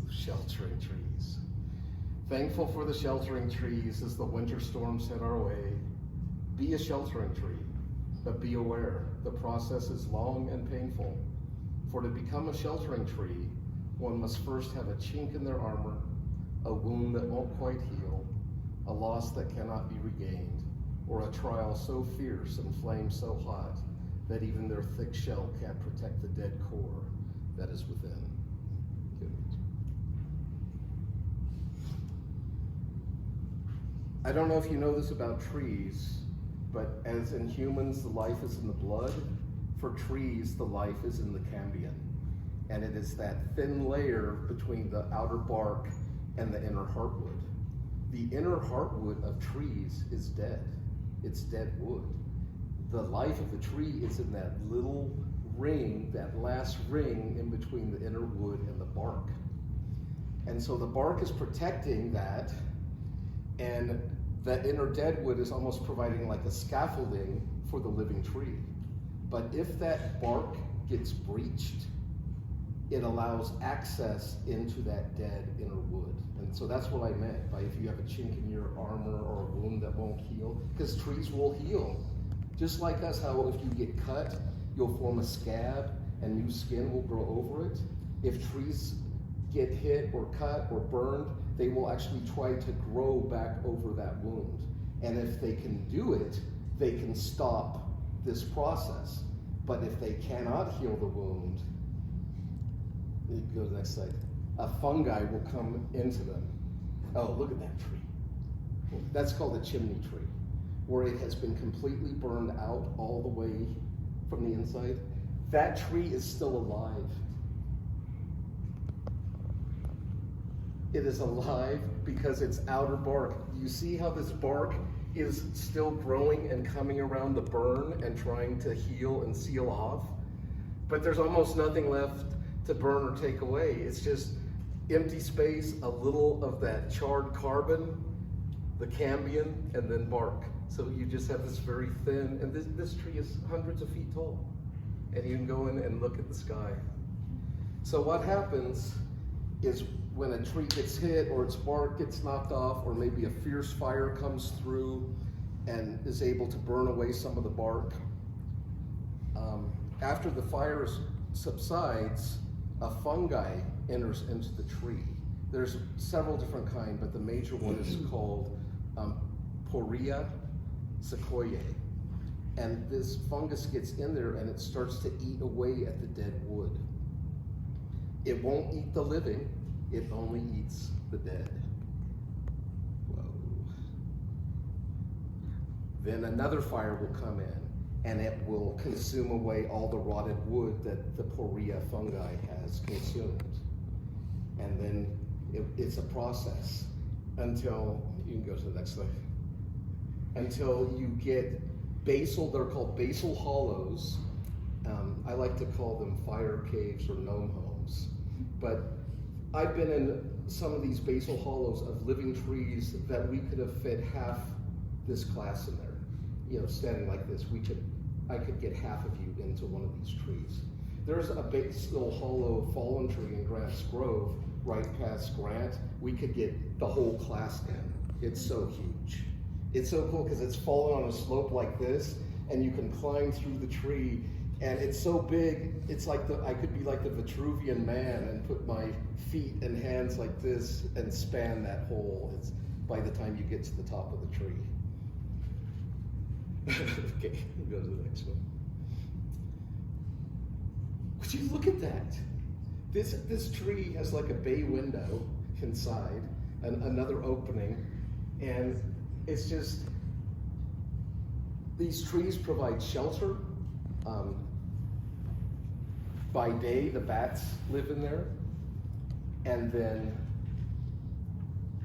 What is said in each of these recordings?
Sheltering trees. Thankful for the sheltering trees as the winter storms hit our way. Be a sheltering tree, but be aware the process is long and painful. For to become a sheltering tree, one must first have a chink in their armor, a wound that won't quite heal, a loss that cannot be regained, or a trial so fierce and flame so hot that even their thick shell can't protect the dead core that is within. I don't know if you know this about trees, but as in humans, the life is in the blood. For trees, the life is in the cambium. And it is that thin layer between the outer bark and the inner heartwood. The inner heartwood of trees is dead. It's dead wood. The life of the tree is in that little ring, that last ring in between the inner wood and the bark. And so the bark is protecting that, and that inner dead wood is almost providing like a scaffolding for the living tree. But if that bark gets breached, it allows access into that dead inner wood. And so that's what I meant by if you have a chink in your armor or a wound that won't heal, because trees will heal. Just like us, how if you get cut, you'll form a scab and new skin will grow over it. If trees get hit or cut or burned, they will actually try to grow back over that wound. And if they can do it, they can stop this process. But if they cannot heal the wound, you go to the next slide, a fungi will come into them. Oh, look at that tree. That's called a chimney tree, where it has been completely burned out all the way from the inside. That tree is still alive. It is alive because its outer bark. You see how this bark is still growing and coming around the burn and trying to heal and seal off? But there's almost nothing left to burn or take away. It's just empty space, a little of that charred carbon, the cambium, and then bark. So you just have this very thin, and this tree is hundreds of feet tall. And you can go in and look at the sky. So what happens is when a tree gets hit or its bark gets knocked off, or maybe a fierce fire comes through and is able to burn away some of the bark, after the fire subsides, a fungi enters into the tree. There's several different kinds, but the major one is called Porrhea sequoiae. And this fungus gets in there and it starts to eat away at the dead wood. It won't eat the living, it only eats the dead. Whoa. Then another fire will come in and it will consume away all the rotted wood that the Porrhea fungi has consumed. And then it's a process until, you can go to the next slide, until you get basal, they're called basal hollows. I like to call them fire caves or gnome homes. But I've been in some of these basal hollows of living trees that we could have fit half this class in there. You know, standing like this, I could get half of you into one of these trees. There's a basal hollow fallen tree in Grant's Grove, right past Grant. We could get the whole class in. It's so huge. It's so cool because it's fallen on a slope like this, and you can climb through the tree, and it's so big, it's like I could be like the Vitruvian Man and put my feet and hands like this and span that hole. It's by the time you get to the top of the tree. Okay, we'll go to the next one. Would you look at that? This tree has like a bay window inside, and another opening, and it's just, these trees provide shelter. By day, the bats live in there, and then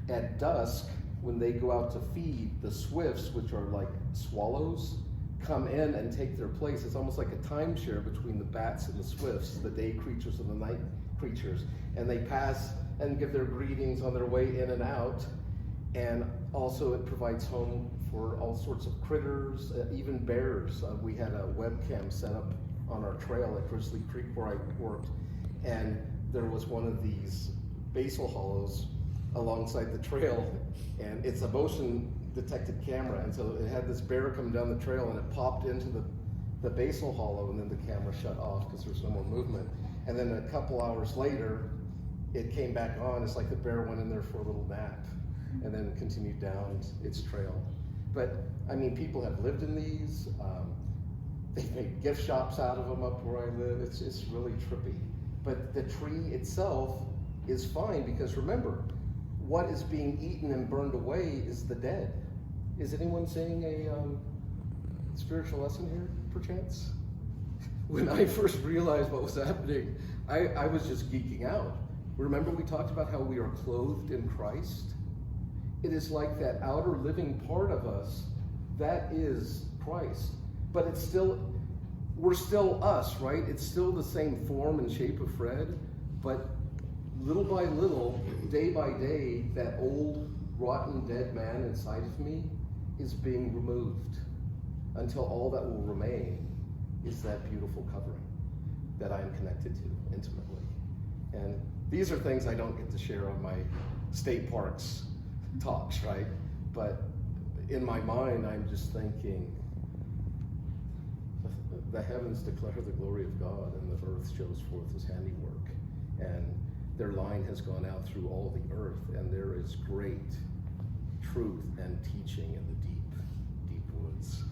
at dusk, when they go out to feed, the swifts, which are like swallows, come in and take their place. It's almost like a timeshare between the bats and the swifts, the day creatures and the night creatures. And they pass and give their greetings on their way in and out. And also it provides home for all sorts of critters, even bears. We had a webcam set up on our trail at Grizzly Creek where I worked. And there was one of these basal hollows alongside the trail, and it's a motion detected camera, and so it had this bear come down the trail, and it popped into the basal hollow, and then the camera shut off because there's no more movement. And then a couple hours later, it came back on. It's like the bear went in there for a little nap and then continued down its trail. But I mean, people have lived in these. They've made gift shops out of them up where I live. It's really trippy. But the tree itself is fine, because remember, what is being eaten and burned away is the dead. Is anyone saying a spiritual lesson here, perchance? When I first realized what was happening, I was just geeking out. Remember, we talked about how we are clothed in Christ? It is like that outer living part of us, that is Christ. But it's still, we're still us, right? It's still the same form and shape of Fred, but little by little, day by day, that old, rotten, dead man inside of me is being removed, until all that will remain is that beautiful covering that I am connected to intimately. And these are things I don't get to share on my state parks talks, right? But in my mind, I'm just thinking, the heavens declare the glory of God, and the earth shows forth his handiwork. And their line has gone out through all the earth, and there is great truth and teaching in the deep, deep woods.